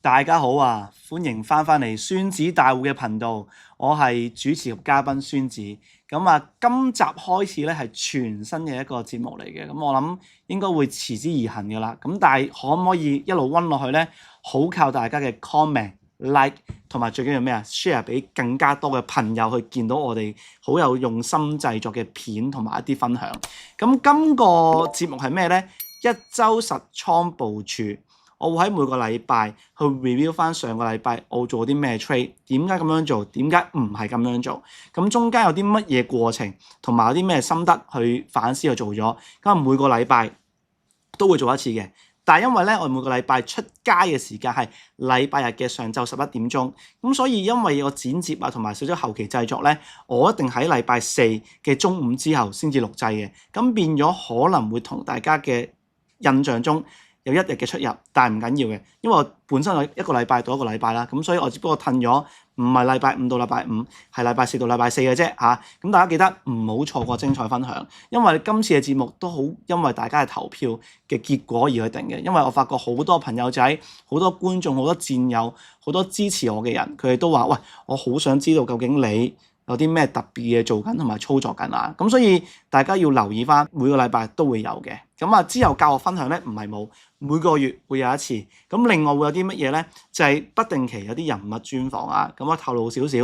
大家好啊，歡迎翻嚟孫子大戶嘅頻道，我係主持及嘉賓孫子。今集開始咧係全新嘅一個節目嚟嘅，我諗應該會持之以恆噶啦。但係可唔可以一路溫落去咧？好靠大家嘅 comment、like 同埋最緊要咩啊 ？share 俾更加多嘅朋友去見到我哋好有用心製作嘅片同埋一啲分享。今個節目係咩咧？一周實倉部署。我會喺每個禮拜去 review 翻上個禮拜我做啲咩 trade， 點解咁樣做，點解唔係咁樣做，咁中間有啲乜嘢過程，同埋有啲咩心得去反思去做咗。每個禮拜都會做一次嘅，但係因為咧我每個禮拜出街嘅時間係禮拜日嘅上晝11點鐘，咁所以因為我剪接啊同埋少少後期製作咧，我一定喺禮拜四嘅中午之後先至錄製嘅，咁變咗可能會同大家嘅印象中有一日嘅出入，但係唔緊要嘅，因為我本身有一個禮拜到一個禮拜啦，咁所以我只不過褪咗唔係禮拜五到禮拜五，係禮拜四到禮拜四嘅啫嚇。咁大家記得唔好錯過精彩分享，因為今次嘅節目都好因為大家嘅投票嘅結果而去定嘅。因為我發覺好多朋友仔、好多觀眾、好多戰友、好多支持我嘅人，佢哋都話：喂，我好想知道究竟你有啲咩特別嘢做緊同埋操作緊啊！咁所以大家要留意翻，每個禮拜都會有嘅。之後教學分享咧唔係冇，每個月會有一次。咁另外會有啲乜嘢咧？就係不定期有啲人物專訪啊。咁我透露少少，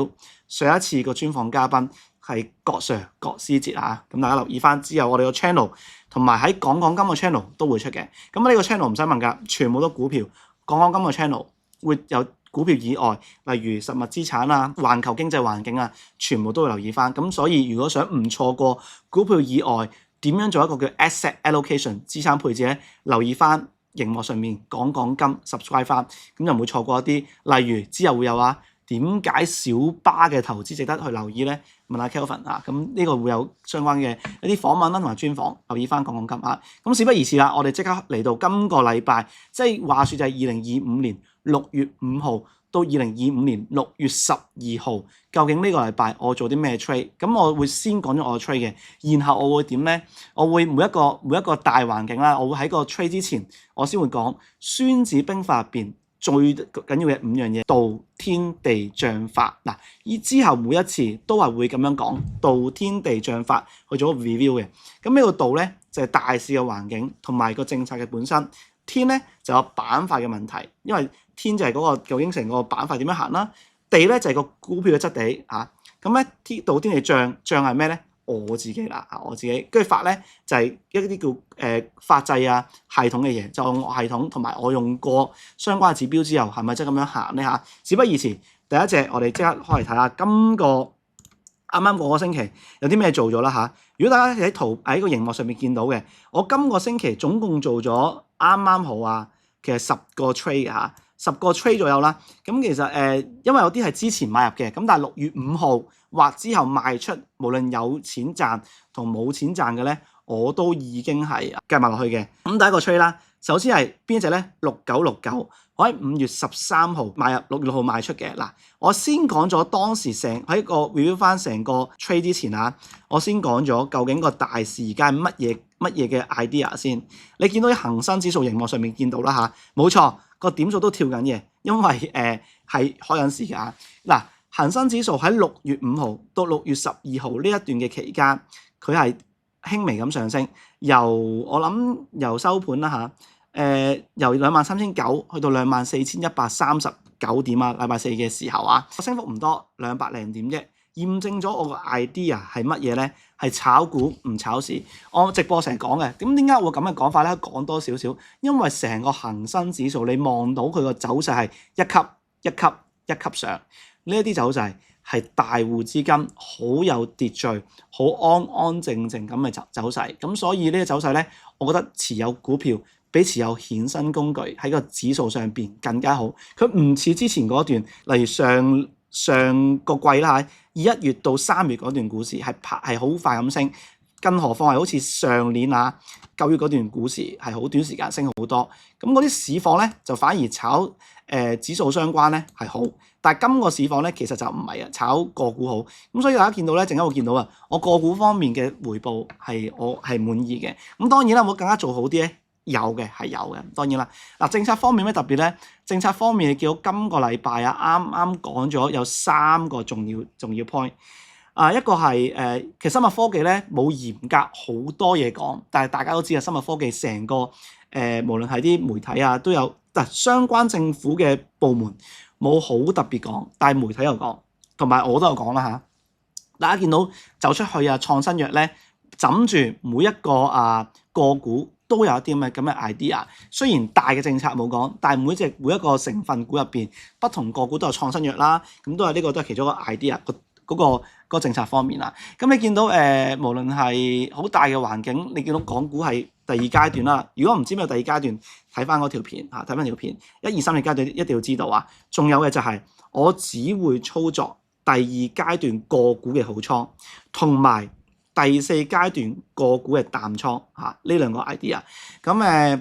上一次個專訪嘉賓係郭 Sir 郭思哲啊。咁大家留意翻之後，我哋個 channel 同埋喺講講金個 channel 都會出嘅。咁呢個 channel 唔使問㗎，全部都股票。講講金個 channel 會有股票以外，例如實物資產啊、環球經濟環境啊，全部都會留意翻。咁所以如果想唔錯過股票以外，點樣做一個叫 asset allocation 資產配置咧？留意翻熒幕上面講講金 subscribe 翻，咁就唔會錯過一啲。例如之後會有點解小巴嘅投資值得去留意咧？問下 Kelvin 啊，咁呢個會有相關嘅一啲訪問啦，同埋專訪，留意翻講講金啊。咁事不宜遲啦，我哋即刻嚟到今個禮拜，即係話説就係2025年6月5號到2025年6月12號，究竟呢個禮拜我做啲咩 trade？ 咁我會先講咗我嘅 trade 嘅，然後我會點咧？我會每一個大環境啦，我會喺個 trade 之前，我先會講《孫子兵法》入邊最緊要嘅5樣嘢：道、天地、將、法。嗱，依之後每一次都係會咁樣講道、天地、將、法去做個 review 嘅。咁呢個道咧就係大市嘅環境同埋個政策嘅本身。天咧就有板塊嘅問題，因為天就係嗰個究竟成個板塊點樣行啦。地咧就係個股票嘅質地嚇。咁咧道、天地、將係咩咧？我自己啦，我自己。跟住法咧就係一啲叫法制啊系統嘅嘢，就用我系統同埋我用過相關嘅指標之後，係咪真係咁樣行咧嚇？事不宜遲，第一隻我哋即刻開嚟睇下今個啱啱嗰個星期有啲咩做咗啦嚇。如果大家喺個熒幕上面見到嘅，我今個星期總共做咗啱啱好其實10個 trade 嚇，10個 trade 左右啦。咁其實因為有啲係之前買入嘅，咁但係6月5號或之後賣出，無論有錢賺同冇錢賺嘅咧，我都已經係計埋落去嘅。咁第一個 trade 啦，首先係邊一隻咧？6969，我喺5月13號買入，6月6號賣出嘅。嗱，我先講咗當時喺個 review 翻成個 trade 之前我先講咗究竟個大市而家係乜嘢嘅 idea 先。你見到啲恒生指數熒幕上面見到啦嚇，冇錯，個點數都跳緊嘅，因為係開緊市㗎。嗱，恒生指數喺6月5號到6月12號呢一段嘅期間，佢係輕微咁上升，由收盤啦由23,900去到24,139點禮拜四嘅時候升幅唔多，200零點啫，驗證咗我個 idea 係乜嘢咧？係炒股唔炒市。我直播成日講嘅，點解我會咁嘅講法咧？講多少少，因為成個恒生指數你望到佢個走勢係一級一級一級上，呢一啲走勢係大戶資金好有秩序、好安安靜靜咁嘅走勢。咁所以呢個走勢咧，我覺得持有股票比持有衍生工具喺個指數上邊更加好。佢唔似之前嗰段，例如上個季啦，1月到3月嗰段股市係好快咁升，更何況係好似上年9月嗰段股市係好短時間升好多。咁嗰啲市況咧就反而炒指數相關咧係好，但係今個市況咧其實就唔係炒個股好。咁所以大家見到咧，陣間會見到我個股方面嘅回報我係滿意嘅。咁當然啦，我更加做好啲咧，有嘅，係有嘅。當然啦，嗱政策方面咩特別咧？政策方面你見到今個禮拜啊，啱啱講咗有3個重要 point。一個係其實生物科技咧冇嚴格好多嘢講，但係大家都知啊，生物科技成個無論係啲媒體啊都有，但相關政府嘅部門冇好特別講，但係媒體有講，同埋我都有講啦嚇。大家見到走出去啊，創新藥咧，枕住每一個個股都有一啲咁嘅 idea。雖然大嘅政策冇講，但係每一個成分股入邊，不同個股都有創新藥啦，咁都係呢個都係其中一個 idea。嗰個政策方面啦，咁你見到無論係好大嘅環境，你見到港股係第二階段啦。如果唔知咩第二階段，睇翻嗰條片嚇，睇翻條片1、2、3嘅階段一定要知道啊。仲有嘅就係我只會操作第二階段個股嘅好倉，同埋第4階段個股嘅淡倉嚇，呢2個 idea。咁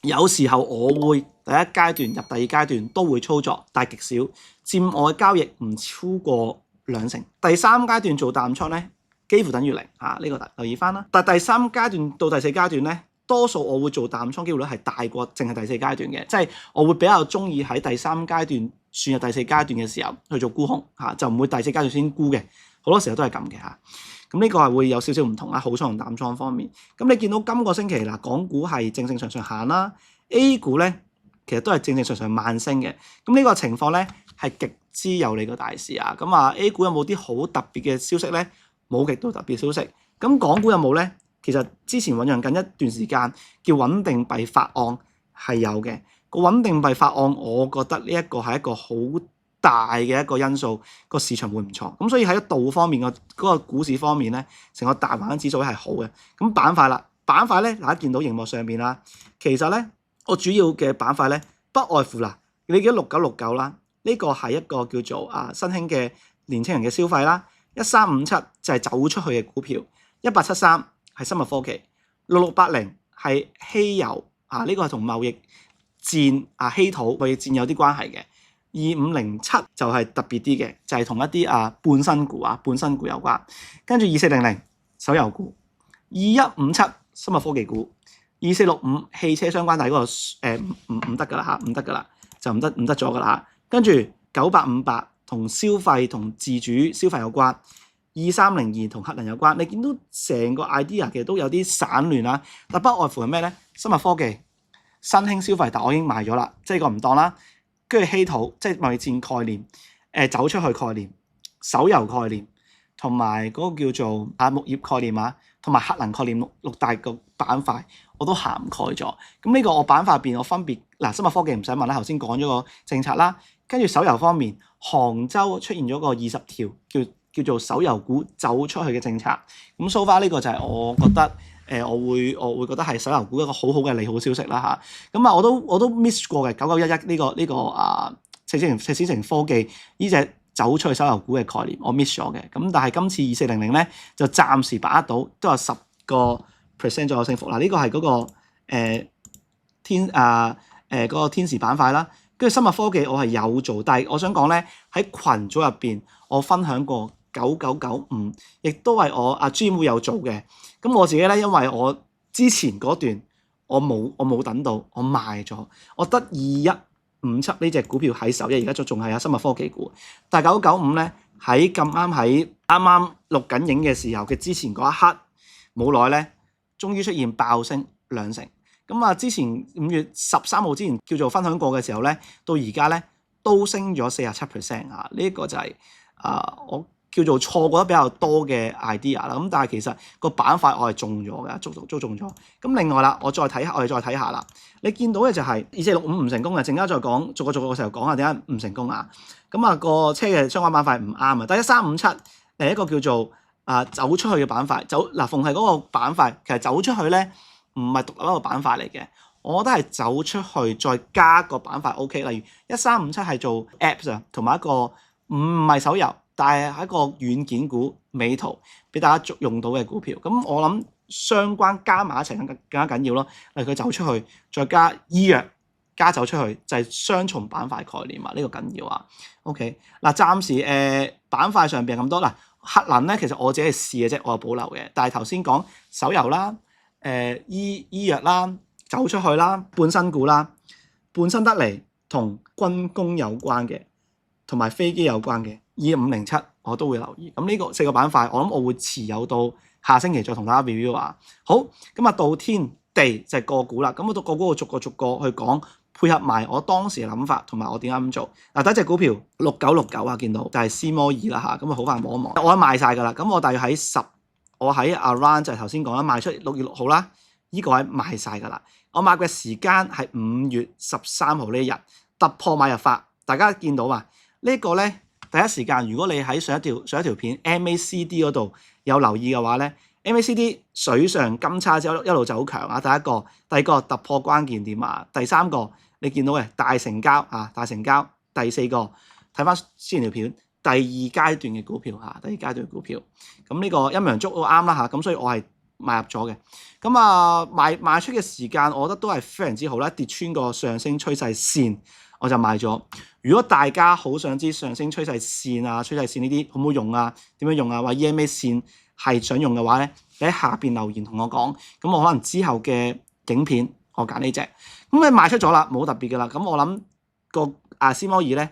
有時候我會第一階段入第二階段都會操作，但係極少，佔我嘅交易唔超過2成。第3階段做淡倉咧，幾乎等於0嚇，呢個留意翻啦。但係第3階段到第4階段咧，多數我會做淡倉機會率係大過淨係第4階段嘅，即係我會比較中意喺第3階段轉入第4階段嘅時候去做沽空嚇，就唔會第4階段先沽嘅，好多時候都係咁嘅嚇。咁呢個係會有少少唔同啦，好倉同淡倉方面。咁你見到今個星期嗱，港股係正正常常行啦 ，A 股咧其實都係正正常常慢升嘅。咁呢個情況咧係極之有利個大市啊。咁A 股有冇啲好特別嘅消息咧？冇極到特別消息。咁港股有冇咧？其實之前醖釀緊一段時間叫穩定幣法案係有嘅。個穩定幣法案，我覺得呢一個係一個好大嘅一個因素，個市場會唔錯。咁所以喺道方面嗰個股市方面咧，成個大環境指數咧係好嘅。咁板塊咧，大家見到熒幕上面啦，其實咧我主要嘅板塊咧不外乎啦，你記得6969啦，呢個係一個叫做新興嘅年輕人嘅消費啦。1357就係走出去嘅股票，1873係生物科技，6680係稀有呢個係同貿易戰稀土貿易戰有啲關係嘅。2507就係特別啲嘅，就係同一啲半新股有關。跟住2400手遊股，2157生物科技股，2465汽車相關，但係嗰個唔得㗎啦嚇，唔得㗎啦，就唔得咗㗎啦嚇。跟住9858同消費同自主消費有關，2302同核能有關。你見到成個 idea 其實都有啲散亂啦，但不外乎係咩咧？生物科技、新興消費，但我已經賣咗啦，即係個唔當啦。跟住稀土，即係貿易戰概念，走出去概念，手遊概念，同埋嗰個叫做木業概念同埋核能概念六大個板塊，我都涵蓋咗。咁呢個我板塊入邊，我分別生物科技唔使問啦，頭先講咗個政策啦。跟住手遊方面，杭州出現咗個20條叫做手遊股走出去嘅政策。咁 so far 呢個就係我覺得。我會覺得係手遊股一個好好嘅利好消息啦嚇，咁我都 miss 過嘅9911呢個赤子城科技呢隻走出去手遊股嘅概念，我 miss 咗嘅。咁但係今次2400咧就暫時把握到，都有10% 左右升幅啦。呢個係嗰個嗰個天時板塊啦。跟住生物科技我係有做，但係我想講咧喺群組入邊我分享過9995，亦都係我阿 Jim 會有做嘅。咁我自己咧，因為我之前嗰段我冇等到，我賣咗，我得2157呢隻股票喺手嘅，而家仲係生物科技股。但係9995咧喺啱啱錄緊影嘅時候嘅之前嗰一刻冇耐咧，終於出現爆升2成。咁之前5月13號之前叫做分享過嘅時候咧，到而家咧都升咗47%啊！呢一個就係我叫做錯過得比較多嘅 idea 啦，咁但係其實個板塊我係中咗嘅，都中咗。咁另外啦，我哋再睇下啦。你見到嘅就係2465唔成功嘅，陣間再講，逐個嘅時候講下點解唔成功啊？咁個車嘅相關板塊唔啱啊。第1357一個叫做走出去嘅板塊，逢係嗰個板塊，其實走出去咧唔係獨立一個板塊嚟嘅，我覺得係走出去再加個板塊 OK。例如1357係做 apps 啊，同埋一個唔係手遊。但係一個軟件股美圖俾大家用到嘅股票，咁我諗相關加埋一齊更加緊要咯。例如佢走出去，再加醫藥加走出去，就係雙重板塊概念啊！呢個緊要啊。OK，暫時板塊上邊咁多啦。核能咧，其實我自己係試嘅啫，我有保留嘅。但係頭先講手遊啦、醫藥啦、走出去啦，半新股啦，半新得嚟同軍工有關嘅，同埋飛機有關嘅2507我都會留意。咁呢個4個板塊，我諗我會持有到下星期再同大家 review 啊。好，咁啊到天地就係個股啦。咁我到個股逐個去講，配合埋我當時嘅諗法同埋我點解咁做。嗱，第一隻股票6969啊，見到就係斯摩爾啦嚇。咁啊好快望一望，我都賣晒㗎啦。咁我大約我喺 around 就係頭先講啦，賣出6月6號啦，呢個位賣晒㗎啦。我買嘅時間係5月13號呢一日突破買入法，大家見到嘛？呢個咧第一時間，如果你喺上一條片 MACD 嗰度有留意嘅話咧 ，MACD 水上金叉之後一路走強啊！第二個突破關鍵點啊！第三個你見到嘅大成交啊，大成交。第四個睇翻之前條片，第二階段嘅股票嚇，第二階段嘅股票。咁呢個陰陽燭都啱啦嚇，咁所以我係買入咗嘅。咁啊賣出嘅時間，我覺得都係非常之好啦，跌穿個上升趨勢線。我就買咗。如果大家好想知上升趨勢線啊、趨勢線呢啲好唔好用啊、點樣用啊，或者 EMA 線係想用嘅話咧，你喺下邊留言同我講。咁我可能之後嘅影片我揀呢隻。咁你賣出咗啦，冇特別嘅啦。咁我諗個斯摩爾咧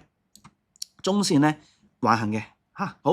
中線咧橫行嘅嚇。好，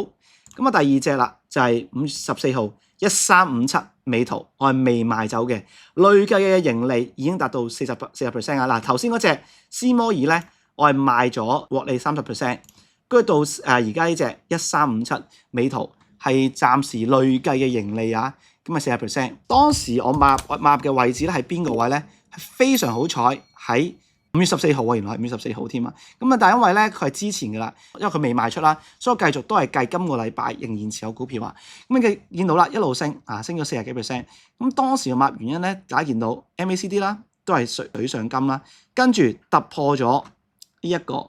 咁啊第二隻啦就係5月14號1357美圖，我係未賣走嘅，累計嘅盈利已經達到40% 啊！嗱，頭先嗰隻斯摩爾咧，我係賣咗獲利30%，跟住到而家呢隻1357美圖係暫時累計嘅盈利啊，咁啊40%。當時我買入嘅位置咧係邊個位咧？係非常好彩喺5月14號啊，原來係5月14號添啊！咁啊，但係因為咧佢係之前嘅啦，因為佢未賣出啦，所以我繼續都係計今個禮拜仍然持有股票啊。咁你見到啦，一路升啊，升咗40幾%。咁當時嘅買原因咧，大家見到 MACD 啦，都係水上金啦，跟住突破咗呢一個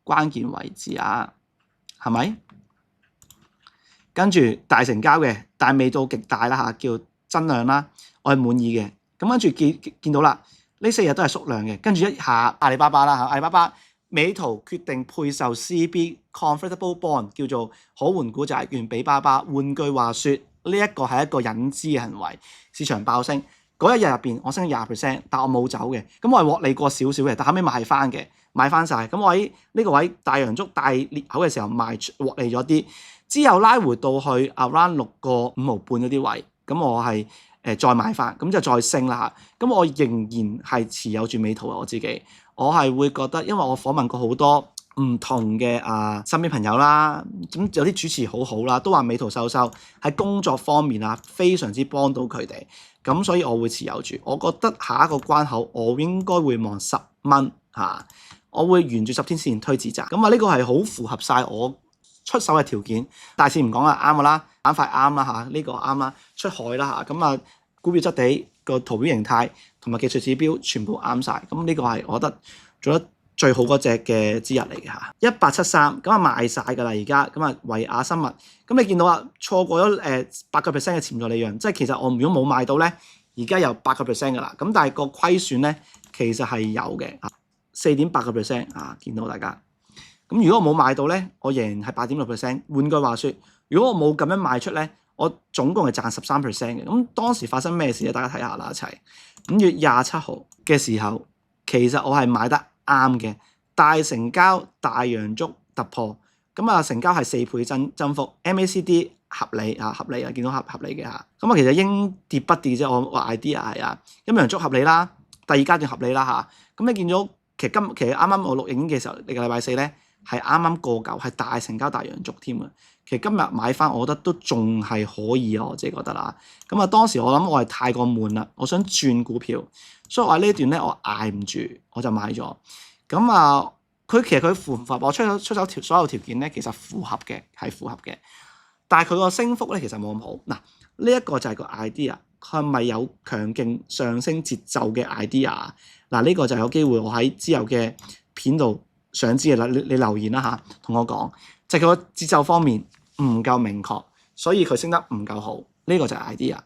關鍵位置啊，係咪？跟住大成交嘅，但係未到極大啦嚇，叫增量啦，我係滿意嘅。咁跟住見到啦。呢4日都係縮量嘅，跟住一下阿里巴巴啦嚇，阿里巴巴美圖決定配售 CB Convertible Bond 叫做可換股債券俾巴巴。換句話説，呢一個係一個引資嘅行為，市場爆升嗰一日入邊，我升咗20%，但我冇走嘅，咁我係獲利過少少嘅，但後尾賣翻嘅，買翻晒。咁我喺呢個位大陽燭大裂口嘅時候賣獲利咗啲，之後拉回到去 around 6個5毫半嗰啲位，咁我係。再買翻，咁就再升啦嚇。咁我仍然係持有住美圖啊，我自己，我係會覺得，因為我訪問過好多唔同嘅身邊朋友啦，咁有啲主持好好啦，都話美圖秀秀喺工作方面啊，非常之幫到佢哋，咁所以我會持有住。我覺得下一個關口我應該會望10蚊嚇，我會沿住10天線推指責。咁啊，呢個係好符合晒我出手嘅條件。大市唔講啦，啱㗎啦，板塊啱啦嚇，呢個啱啦，出海啦嚇，咁啊。股票質地個圖表形態同埋技術指標全部啱晒，咁呢個係我覺得做得最好嗰隻嘅之一嚟嘅嚇。1873咁啊賣晒㗎啦，而家咁啊維亞生物，咁你見到啊錯過咗8% 嘅潛在利潤，即係其實我如果冇賣到咧，而家有8% 㗎啦。咁但係個虧損咧其實係有嘅，4.8% 啊，見到大家。咁如果我冇賣到咧，我仍然係8.6%。換句話説，如果我冇咁樣賣出咧，我總共係賺13% 嘅。咁當時發生咩事咧？大家睇下啦，一齊。5月27號嘅時候，其實我係買得啱嘅，大成交、大陽燭突破，咁啊成交係4倍增幅 ，MACD 合理啊，合理啊，見到合理嘅嚇。咁啊其實應跌不跌啫，我 idea 係啊，陰陽燭合理啦，第二階段合理啦嚇。咁你見到其實啱啱我錄影嘅時候，呢個禮拜4咧係啱啱過9，係大成交大陽燭添啊。其實今日買翻，我覺得都仲係可以啊，我自己覺得啦。咁啊，當時我諗我係太過悶啦，我想轉股票，所以我喺呢段咧我捱唔住，我就買咗。咁啊，其實佢符合我出手所有條件咧，其實符合嘅，係符合嘅。但係佢個升幅咧其實冇咁好。嗱，呢一個就係個 idea，佢係咪有強勁上升節奏嘅 idea？嗱，呢個就有機會我喺之後嘅片度想知嘅啦，你留言啦嚇，同我講，就係佢個節奏方面唔夠明確，所以佢升得唔夠好，呢個就係 idea。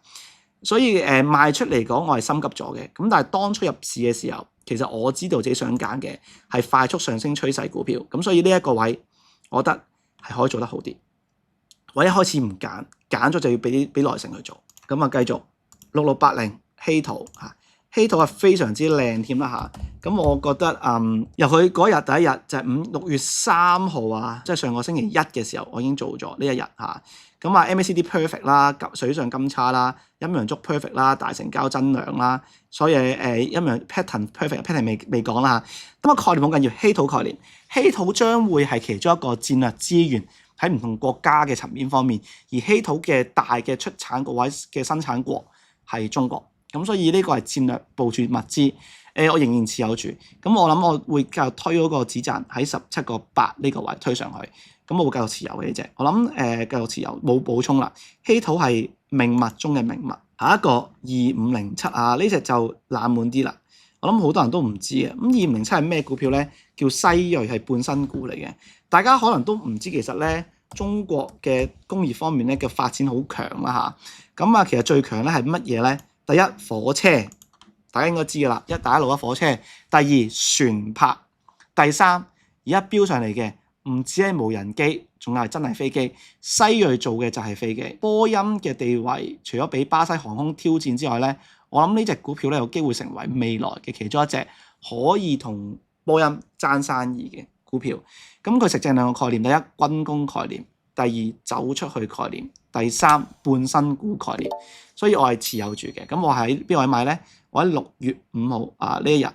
所以賣出嚟講，我係心急咗嘅。咁但係當初入市嘅時候，其實我知道自己想揀嘅係快速上升趨勢股票。咁所以呢一個位，我覺得係可以做得好啲。我一開始唔揀，揀咗就要俾耐性去做。咁啊，繼續6680稀圖嚇，稀土係非常之靚添啦嚇。咁我覺得由佢嗰日第一日就係6月3號啊，即係上個星期一嘅時候，我已經做咗呢一日嚇。咁MACD perfect 啦，水上金叉啦，陰陽燭 perfect 啦，大成交增量啦，所以陰陽 pattern perfect，pattern 未講啦嚇。咁概念好緊要，稀土概念，稀土將會係其中一個戰略資源喺唔同國家嘅層面方面，而稀土嘅大嘅出產個位嘅生產國係中國，咁所以呢個係戰略部署物資。我仍然持有住，咁我諗我會繼續推嗰個止賺喺17.8呢個位推上去，咁我會繼續持有嘅呢隻。我諗繼續持有，冇補充啦。稀土係命脈中嘅命脈。下一個2507啊，呢隻就冷門啲啦。我諗好多人都唔知啊。咁2507係咩股票咧？叫西銳，係半新股嚟嘅。大家可能都唔知，其實咧中國嘅工業方面咧嘅發展好強啦嚇。咁其實最強咧係乜嘢咧？第一，火車。大家應該知㗎啦，一帶一路嘅火車。第二，船舶。第三，而家標上嚟嘅唔止係無人機，仲係真係飛機。西銳做嘅就係飛機。波音嘅地位，除咗俾巴西航空挑戰之外咧，我諗呢隻股票咧有機會成為未來嘅其中一隻可以同波音爭生意嘅股票。咁佢食正兩個概念：第一，軍工概念；第二，走出去概念；第三，半新股概念。所以我係持有住嘅。咁我喺邊位買咧？我喺6月5號呢一日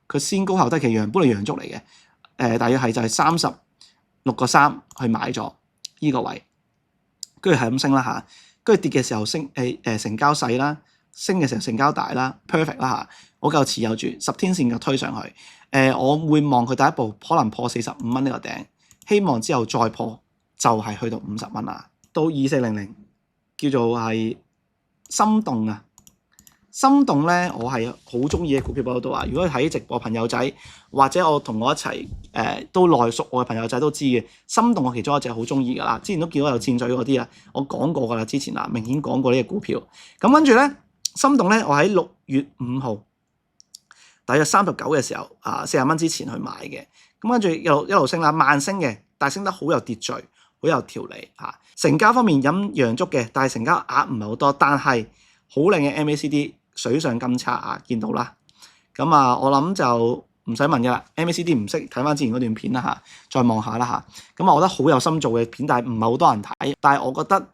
佢先高後低，其實本嚟陽燭嚟嘅，大約係就係36.3去買咗呢個位，跟住係咁升啦嚇，跟住跌嘅時候升成交細啦，升嘅時候成交大啦 ，perfect 啦嚇，我夠持有住10天線嘅推上去，我會望佢第一步可能破45蚊呢個頂，希望之後再破就係去到50蚊啦，到2400叫做係心動啊！心動咧，我係好中意嘅股票喺度啊！如果睇直播朋友仔，或者我同我一齊都內熟我嘅朋友仔都知嘅，心動我其中一隻好中意噶啦。之前都見到有箭嘴嗰啲啊，我講過噶啦，之前明顯講過呢隻股票。咁跟住咧，心動咧，我喺6月5號大約39嘅時候40蚊之前去買嘅。咁跟住一路升啦，慢升嘅，但係升得好有秩序，好有條理嚇。成交方面飲陽燭嘅，但係成交額唔係好多，但係好靚嘅 MACD。水上金叉見到啦，咁我諗就唔使問嘅啦。MACD 唔識睇翻之前嗰段片啦再望下啦嚇。咁我覺得好有心做嘅片，但係唔係好多人睇。但係我覺得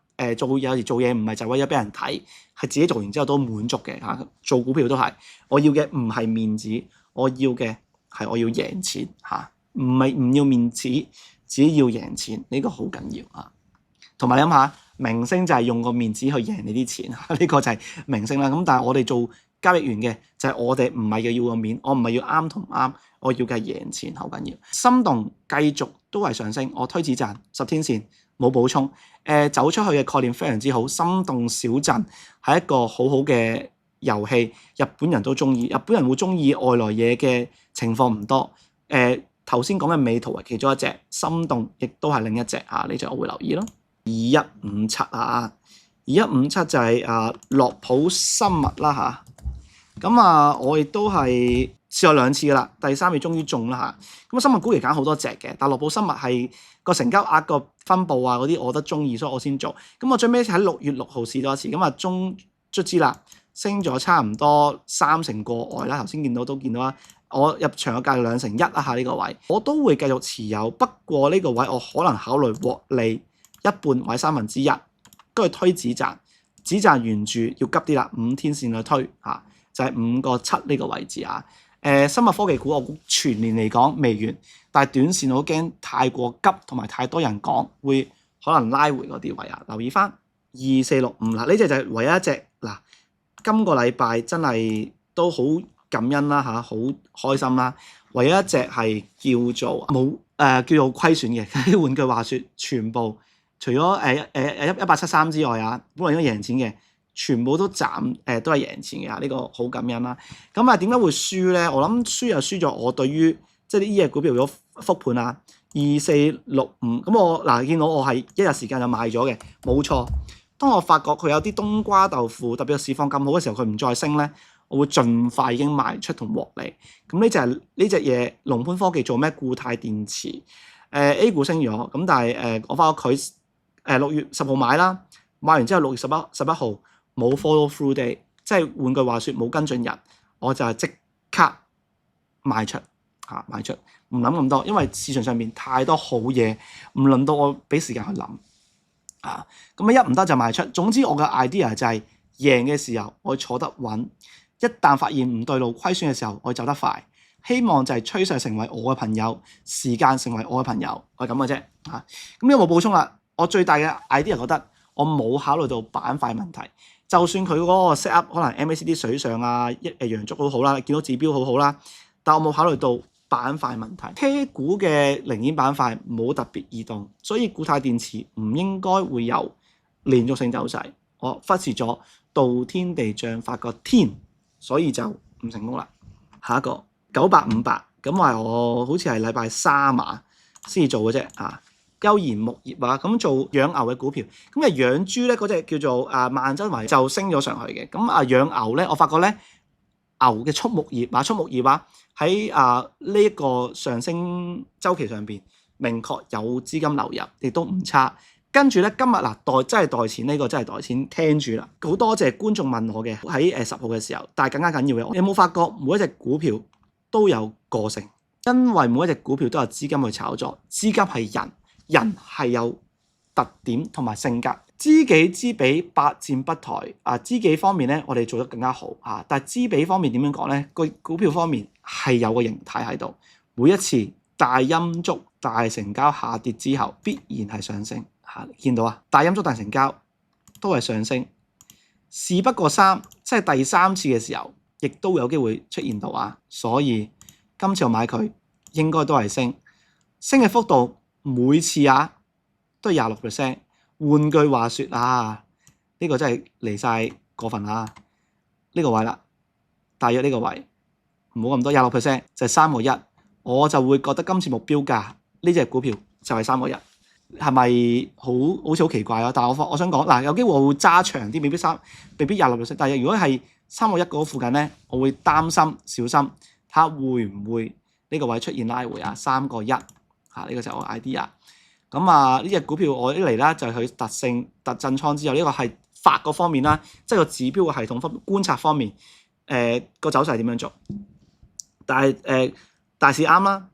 有時做嘢唔係就為咗俾人睇，係自己做完之後都滿足嘅嚇。做股票都係，我要嘅唔係面子，我要嘅係我要贏錢嚇，唔要面子，只要贏錢，呢個好緊要嚇。同埋你諗下。明星就係用個面子去贏你啲錢，呢個就係明星啦。咁但係我哋做交易員嘅就係我哋唔係要個面，我唔係要啱同唔啱，我要嘅係贏錢好緊要。心動繼續都係上升，我推止賺10天線冇補充。走出去嘅概念非常之好，心動小鎮係一個好好嘅遊戲，日本人都中意，日本人會中意外來嘢嘅情況唔多。頭先講嘅美圖係其中一隻，心動亦都係另一隻呢隻我會留意咯。2157 2157就係樂普生物啦嚇，咁我亦都係試過2次噶啦，第3次終於中啦嚇。咁生物股嚟揀好多隻嘅，但樂普生物係個成交額個分佈嗰啲我覺得中意，所以我先做。咁我最尾喺6月6號試多一次，咁卒之啦，升咗差唔多30%過外啦。頭先都見到啦，我入場嘅價2成1啦嚇，呢個位我都會繼續持有，不過呢個位我可能考慮獲利一半或者1/3，跟住推止賺，止賺沿住要急啲啦，5天線去推就係5.7呢個位置生物科技股我估全年嚟講未完，但係短線我驚太過急同埋太多人講，會可能拉回嗰啲位留意翻2465嗱，呢隻就係唯一一隻嗱，今個禮拜真係都好感恩啦好開心啦，唯一一隻係叫做冇叫做虧損嘅。換句話說，全部除咗1873之外本來應該贏錢嘅，全部都都係贏錢嘅呢個好感恩啦。咁點解會輸咧？我諗輸又輸咗我對於即係呢隻股票如果復盤2465，咁我見到我係一日時間就賣咗嘅，冇錯。當我發覺佢有啲冬瓜豆腐，特別個市況咁好嘅時候，佢唔再升咧，我會盡快已經賣出同獲利。咁呢隻嘢龍蟠科技做咩？固態電池A 股升咗，咁但係我發覺佢6月10號買啦，買完之後6月11號冇 follow through day，即係換句話説冇跟進人，我就係即刻賣出賣出，唔諗咁多，因為市場上面太多好嘢，唔輪到我俾時間去諗咁一唔得就賣出。總之我嘅 idea 就係贏嘅時候我坐得穩，一旦發現唔對路虧損嘅時候我走得快。希望就係趨勢成為我嘅朋友，時間成為我嘅朋友，係咁嘅啫咁有冇補充啦？我最大嘅 idea 覺得我冇考慮到板塊問題，就算佢嗰個 set up 可能 MACD 水上陽燭好啦，見到指標好好啦，但我冇考慮到板塊問題。車股嘅零件板塊冇特別異動，所以固態電池唔應該會有連續性走勢。我忽視咗道天地漲發個天，所以就唔成功啦。下一個9858，咁話我好似係禮拜三先至做嘅啫優然木業咁做養牛嘅股票，咁養豬咧嗰隻叫做萬洲圍就升咗上去嘅。咁養牛咧，我發覺咧牛嘅畜牧業喺呢一個上升週期上邊，明確有資金流入，亦都唔差。跟住咧今日真係袋錢，呢個真係袋錢，聽住啦。好多謝觀眾問我嘅喺10號嘅時候，但係更加緊要嘅，你有冇發覺每一隻股票都有個性？因為每一隻股票都有資金去炒作，資金係人。人係有特點同埋性格，知己知彼，百戰不殆。知己方面咧，我哋做得更加好但係知彼方面點樣講咧？個股票方面係有個形態喺度。每一次大陰燭、大成交下跌之後，必然係上升見到大陰燭、大成交都係上升。事不過三，即係第三次嘅時候，亦都有機會出現到所以今次我買佢應該都係升嘅幅度。每次都係26%。換句話說呢個真係離晒過分呢個位啦，大約呢個位唔好咁多26%，就係3個1，我就會覺得今次目標價呢隻股票就係3個1，係咪好似好奇怪但係我想講有機會我會揸長啲，未必26%，但係如果係3個1嗰附近咧，我會擔心小心睇下會唔會呢個位出現拉回3個1。呢個就係我 idea。咁呢隻股票我一嚟啦，就係佢特性特震倉之後，呢個係法嗰方面啦，即係個指標嘅系統方面觀察方面，個走勢點樣做？但係大市啱啦，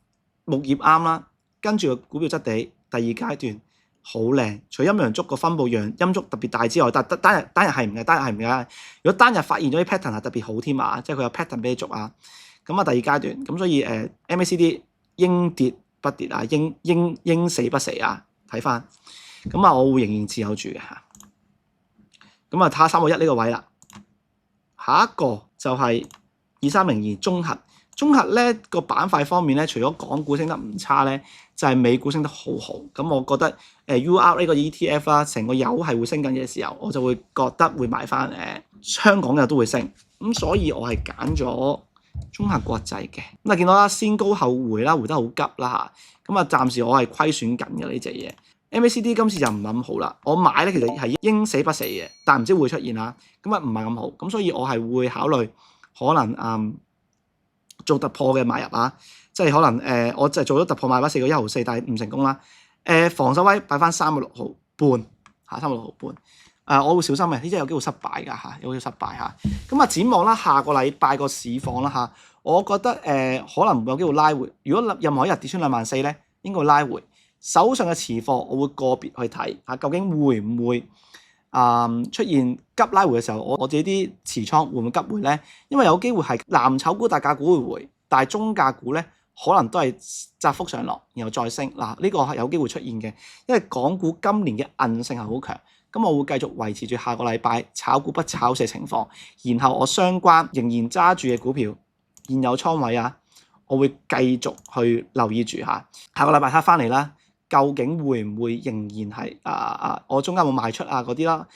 木業啱啦，跟住個股票質地第二階段好靚，除陰陽燭個分佈陽陰燭特別大之外，但單日係唔嘅，如果單日發現咗啲 pattern 係特別好添即係佢有 pattern 俾你捉咁第二階段咁，所以MACD 應跌不跌應死不死睇翻咁我會仍然持有住嘅咁睇下3個1呢個位啦。下一個就係2302中核咧個板塊方面咧，除咗港股升得唔差咧，就係美股升得好好。咁我覺得UR 呢個 ETF 啦，成個油係會升緊嘅時候，我就會覺得會買翻香港嘅都會升。咁所以我係揀咗中核國際嘅。咁見到先高後回啦，回得好急啦咁暫時我係虧損緊嘅呢隻嘢。MACD 今次就唔諗好啦，我買咧其實係應死不死嘅，但唔知會出現咁唔係咁好。咁所以我係會考慮可能做突破嘅買入即係可能我就做咗突破買翻4個1毫4，但係唔成功啦。防守位擺翻3個6毫半3個6毫半我會小心嘅，呢隻有機會失敗㗎有機會失敗咁展望啦，下個禮拜個市況啦我覺得可能會有機會拉回。如果任何一日跌穿24,000咧，應該會拉回。手上嘅持貨我會個別去睇究竟會唔會出現急拉回嘅時候，我自己啲持倉會唔會急回咧？因為有機會係藍籌股、大價股會回，但係中價股咧可能都係窄幅上落，然後再升呢個係有機會出現嘅。因為港股今年嘅韌性係好強，咁我會繼續維持住下個禮拜炒股不炒市情況，然後我相關仍然揸住嘅股票現有倉位我會繼續去留意住下個禮拜翻嚟啦。究竟會唔會仍然係我中間有冇賣出嗰啲啦？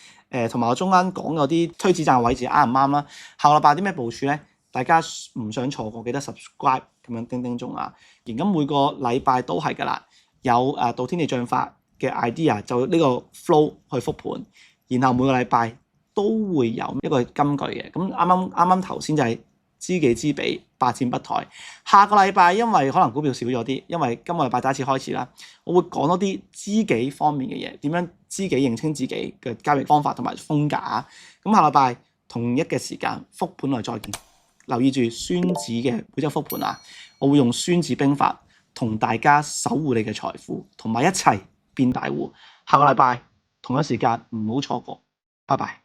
同埋我中間講嗰啲推止賺嘅位置啱唔啱啦？下個禮拜有啲咩部署咧？大家唔想錯過，記得 subscribe 咁樣叮叮鐘咁每個禮拜都係㗎啦，有道天地漲發嘅 idea 就呢個 flow 去復盤，然後每個禮拜都會有一個金句嘅。咁啱啱頭先就係知己知彼，百戰不殆。下個禮拜因為可能股票少咗啲，因為今個禮拜第一次開始啦，我會講多啲知己方面嘅嘢，點樣知己認清自己嘅交易方法同埋風格咁下禮拜同一嘅時間復盤內再見。留意住孫子嘅每週復盤啊！我會用孫子兵法同大家守護你嘅財富，同埋一齊變大戶。下個禮拜同一時間唔好錯過，拜拜。